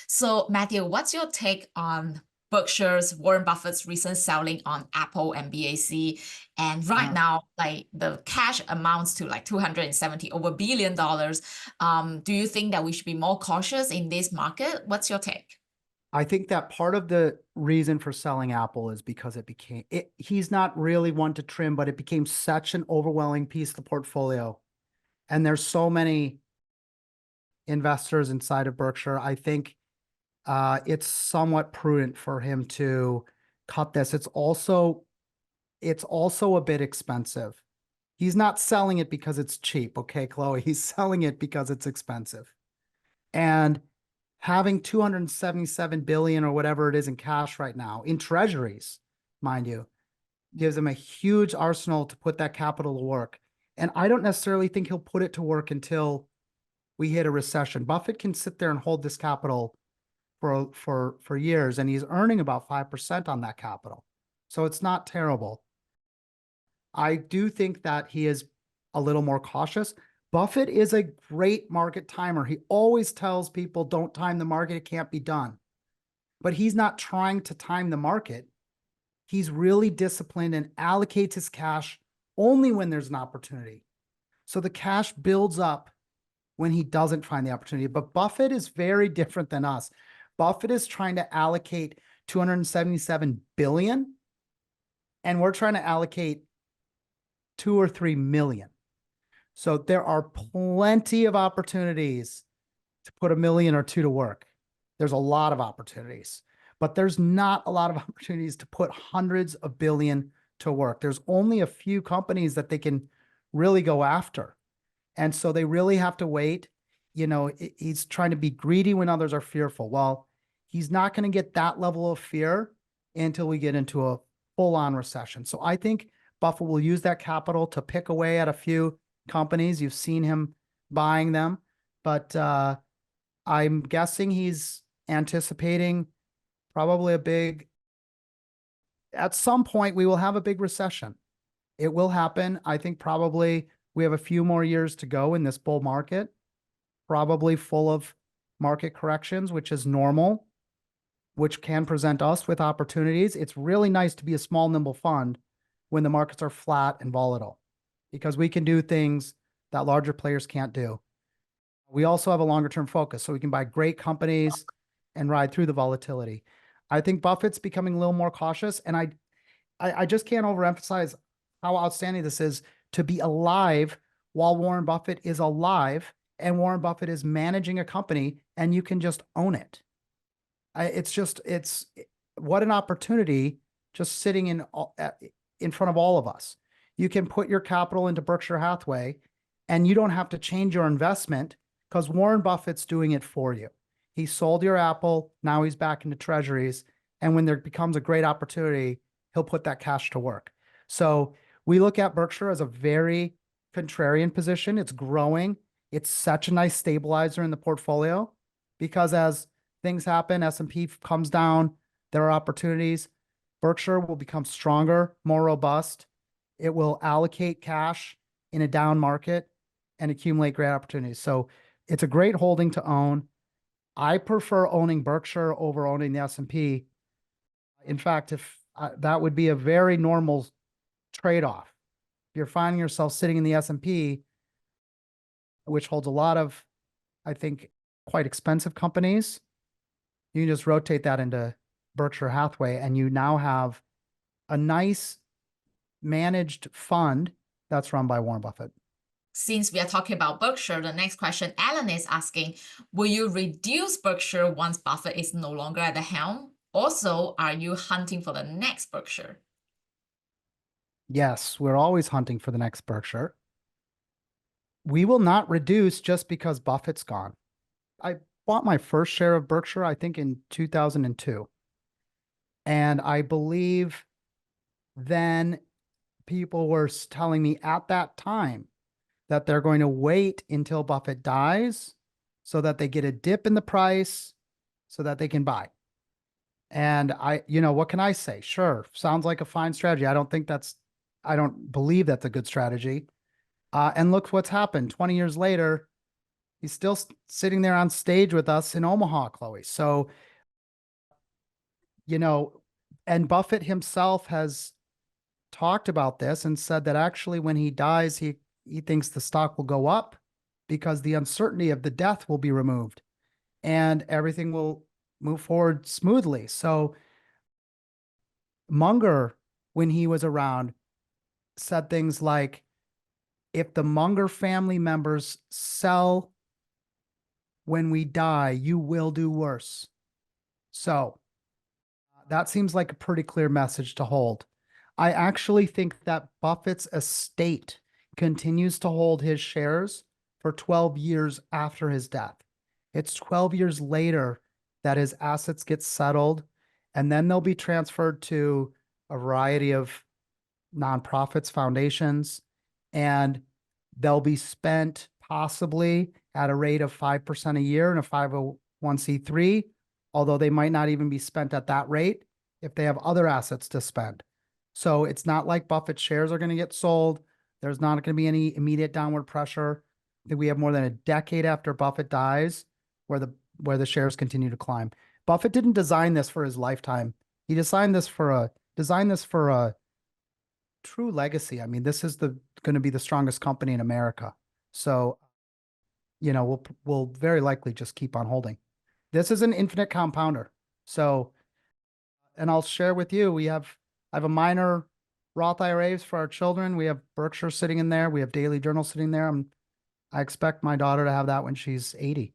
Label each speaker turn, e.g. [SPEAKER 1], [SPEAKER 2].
[SPEAKER 1] So, Matthew, what's your take on Berkshire's Warren Buffett's recent selling on Apple and BAC? And right
[SPEAKER 2] Uh,
[SPEAKER 1] now, like the cash amounts to like 270 over billion dollars. Do you think that we should be more cautious in this market? What's your take?
[SPEAKER 2] I think that part of the reason for selling Apple is because he's not really one to trim, but it became such an overwhelming piece of the portfolio. And there's so many investors inside of Berkshire. I think it's somewhat prudent for him to cut this. It's also a bit expensive. He's not selling it because it's cheap. Okay, Chloe, he's selling it because it's expensive. And having 277 billion or whatever it is in cash right now in treasuries, mind you, gives him a huge arsenal to put that capital to work. And I don't necessarily think he'll put it to work until we hit a recession. Buffett can sit there and hold this capital for years, and he's earning about 5% on that capital. So it's not terrible. I do think that he is a little more cautious. Buffett is a great market timer. He always tells people, don't time the market. It can't be done. But he's not trying to time the market. He's really disciplined and allocates his cash only when there's an opportunity. So the cash builds up when he doesn't find the opportunity. But Buffett is very different than us. Buffett is trying to allocate 277 billion, and we're trying to allocate 2 or 3 million. So there are plenty of opportunities to put 1 million or 2 to work. There's a lot of opportunities, but there's not a lot of opportunities to put hundreds of billion to work. There's only a few companies that they can really go after. And so they really have to wait. He's trying to be greedy when others are fearful. Well, he's not going to get that level of fear until we get into a full-on recession. So I think Buffett will use that capital to pick away at a few companies. You've seen him buying them, but I'm guessing he's anticipating probably at some point we will have a big recession. It will happen. I think probably we have a few more years to go in this bull market, probably full of market corrections, which is normal, which can present us with opportunities. It's really nice to be a small, nimble fund when the markets are flat and volatile, because we can do things that larger players can't do. We also have a longer term focus, so we can buy great companies and ride through the volatility. I think Buffett's becoming a little more cautious, and I just can't overemphasize how outstanding this is to be alive while Warren Buffett is alive and Warren Buffett is managing a company and you can just own it. It's what an opportunity just sitting in front of all of us. You can put your capital into Berkshire Hathaway and you don't have to change your investment because Warren Buffett's doing it for you. He sold your Apple. Now he's back into treasuries. And when there becomes a great opportunity, he'll put that cash to work. So we look at Berkshire as a very contrarian position. It's growing. It's such a nice stabilizer in the portfolio because as things happen, S&P comes down, there are opportunities. Berkshire will become stronger, more robust. It will allocate cash in a down market and accumulate great opportunities. So it's a great holding to own. I prefer owning Berkshire over owning the S&P. In fact, if that would be a very normal trade-off. If you're finding yourself sitting in the S&P, which holds a lot of, I think, quite expensive companies, you can just rotate that into Berkshire Hathaway, and you now have a nice managed fund that's run by Warren Buffett.
[SPEAKER 1] Since we are talking about Berkshire, the next question Alan is asking, will you reduce Berkshire once Buffett is no longer at the helm? Also, are you hunting for the next Berkshire?
[SPEAKER 2] Yes, we're always hunting for the next Berkshire. We will not reduce just because Buffett's gone. I bought my first share of Berkshire, I think, in 2002. And I believe then people were telling me at that time that they're going to wait until Buffett dies so that they get a dip in the price so that they can buy. And what can I say? Sure, sounds like a fine strategy. I don't believe that's a good strategy. And look what's happened. 20 years later, He's still sitting there on stage with us in Omaha, Chloe. So, you know, and Buffett himself has talked about this and said that actually when he dies, he thinks the stock will go up because the uncertainty of the death will be removed and everything will move forward smoothly. So Munger, when he was around, said things like, if the Munger family members sell when we die, you will do worse. So that seems like a pretty clear message to hold. I actually think that Buffett's estate continues to hold his shares for 12 years after his death. It's 12 years later that his assets get settled, and then they'll be transferred to a variety of nonprofits, foundations, and they'll be spent possibly at a rate of 5% a year in a 501c3, although they might not even be spent at that rate if they have other assets to spend. So it's not like Buffett shares are going to get sold. There's not going to be any immediate downward pressure. I think we have more than a decade after Buffett dies where the shares continue to climb. Buffett didn't design this for his lifetime. He designed this for a true legacy. I mean, this is going to be the strongest company in America. So, we'll very likely just keep on holding. This is an infinite compounder. So, and I'll share with you, I have a minor Roth IRAs for our children. We have Berkshire sitting in there. We have Daily Journal sitting there. I expect my daughter to have that when she's 80.